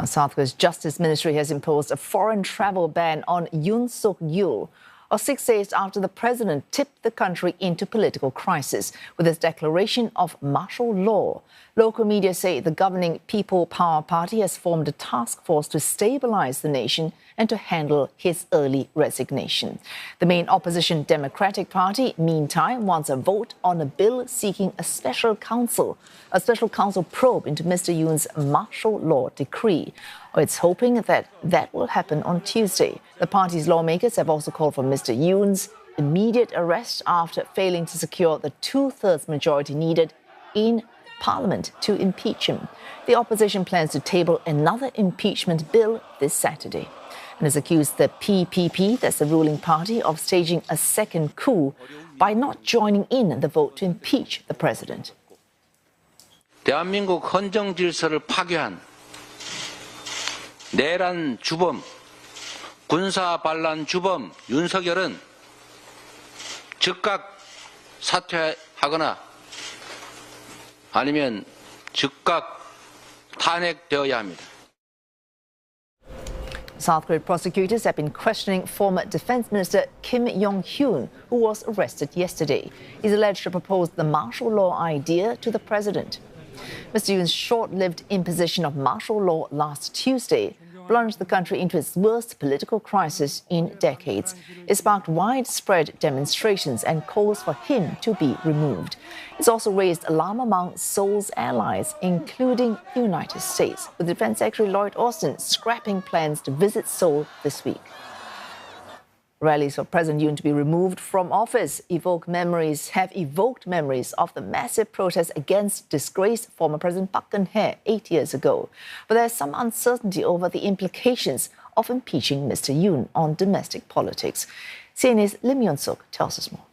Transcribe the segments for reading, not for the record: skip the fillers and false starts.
South Korea's Justice Ministry has imposed a foreign travel ban on Yoon Suk Yeol, 6 days after the president tipped the country into political crisis with his declaration of martial law. Local media say the governing People Power Party has formed a task force to stabilise the nation and to handle his early resignation. The main opposition Democratic Party, meantime, wants a vote on a bill seeking a special counsel probe into Mr. Yoon's martial law decree. It's hoping that will happen on Tuesday. The party's lawmakers have also called for Mr. Yoon's immediate arrest after failing to secure the two-thirds majority needed in Parliament to impeach him. The opposition plans to table another impeachment bill this Saturday and has accused the PPP, that's the ruling party, of staging a second coup by not joining in the vote to impeach the president. 대한민국 헌정 질서를 파괴한 내란 주범, 군사 반란 주범 윤석열은 즉각 사퇴하거나 아니면 즉각 탄핵되어야 합니다. South Korean prosecutors have been questioning former Defense Minister Kim Yong-hyun, who was arrested yesterday. He's alleged to propose the martial law idea to the president. Mr. Yoon's short-lived imposition of martial law last Tuesday plunged the country into its worst political crisis in decades. It sparked widespread demonstrations and calls for him to be removed. It's also raised alarm among Seoul's allies, including the United States, with Defense Secretary Lloyd Austin scrapping plans to visit Seoul this week. Rallies for President Yoon to be removed from office have evoked memories of the massive protests against disgraced former President Park Geun-hye 8 years ago. But there's some uncertainty over the implications of impeaching Mr. Yoon on domestic politics. CNA's Yoon Suk tells us more.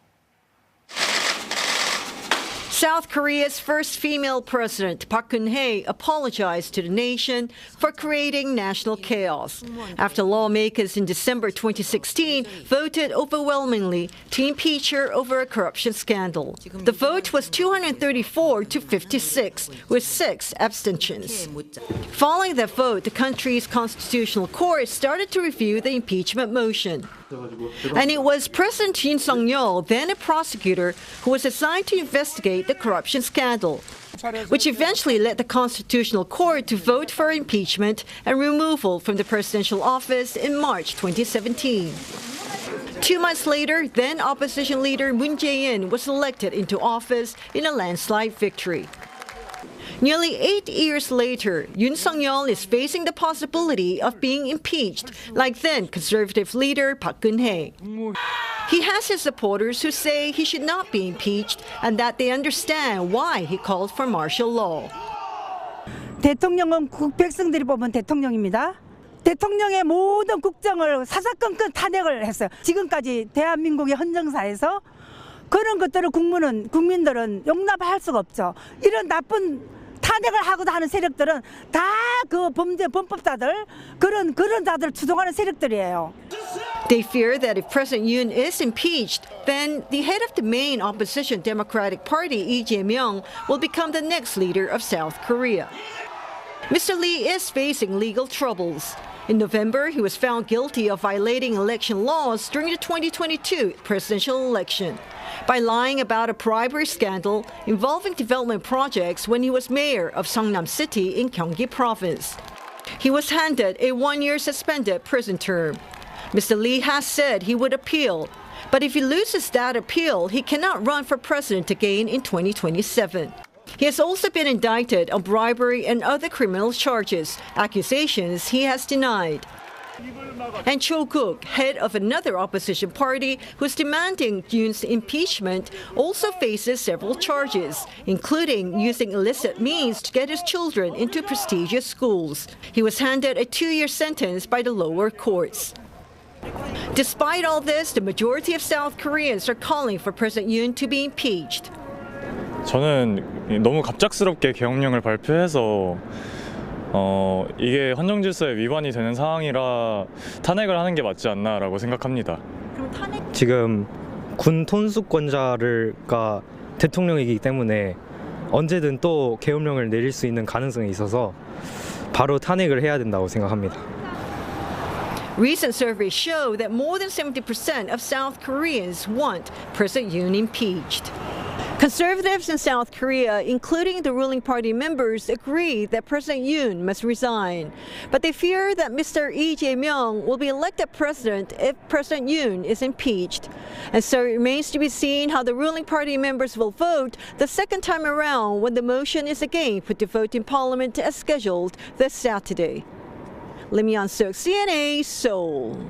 South Korea's first female president, Park Geun-hye, apologized to the nation for creating national chaos after lawmakers in December 2016 voted overwhelmingly to impeach her over a corruption scandal. The vote was 234 to 56, with 6 abstentions. Following that vote, the country's constitutional court started to review the impeachment motion. And it was President Yoon Suk Yeol, then a prosecutor, who was assigned to investigate the corruption scandal, which eventually led the Constitutional Court to vote for impeachment and removal from the presidential office in March 2017. 2 months later, then opposition leader Moon Jae-in was elected into office in a landslide victory. Nearly 8 years later, Yoon Suk Yeol is facing the possibility of being impeached, like then conservative leader Park Geun-hye. He has his supporters who say he should not be impeached and that they understand why he called for martial law. 대통령은 백성들이 뽑은 대통령입니다. 대통령의 모든 국정을 사사건건 탄핵을 했어요. 지금까지 대한민국의 헌정사에서 그런 것들을 국민들은 용납할 수가 없죠. 이런 나쁜 탄핵을 하고도 하는 세력들은 다 그 범법자들 그런 자들 추종하는 세력들이에요. They fear that if President Yoon is impeached, then the head of the main opposition Democratic Party, Lee Jae-myung, will become the next leader of South Korea. Mr. Lee is facing legal troubles. In November, he was found guilty of violating election laws during the 2022 presidential election by lying about a bribery scandal involving development projects when he was mayor of Seongnam City in Gyeonggi Province. He was handed a 1-year suspended prison term. Mr. Lee has said he would appeal, but if he loses that appeal, he cannot run for president again in 2027. He has also been indicted on bribery and other criminal charges, accusations he has denied. And Cho Guk, head of another opposition party who is demanding Yoon's impeachment, also faces several charges, including using illicit means to get his children into prestigious schools. He was handed a 2-year sentence by the lower courts. Despite all this, the majority of South Koreans are calling for President Yoon to be impeached. 저는 너무 갑작스럽게 계엄령을 발표해서 이게 헌정 질서에 위반이 되는 상황이라 탄핵을 하는 게 맞지 않나라고 생각합니다. 지금 군 통수권자가 대통령이기 때문에 언제든 또 계엄령을 내릴 수 있는 가능성이 있어서 바로 탄핵을 해야 된다고 생각합니다. Recent surveys show that more than 70% of South Koreans want President Yoon impeached. Conservatives in South Korea, including the ruling party members, agree that President Yoon must resign. But they fear that Mr. Lee Jae-myung will be elected president if President Yoon is impeached. And so it remains to be seen how the ruling party members will vote the second time around when the motion is again put to vote in Parliament as scheduled this Saturday. Lim Yoon Suk, CNA, Seoul.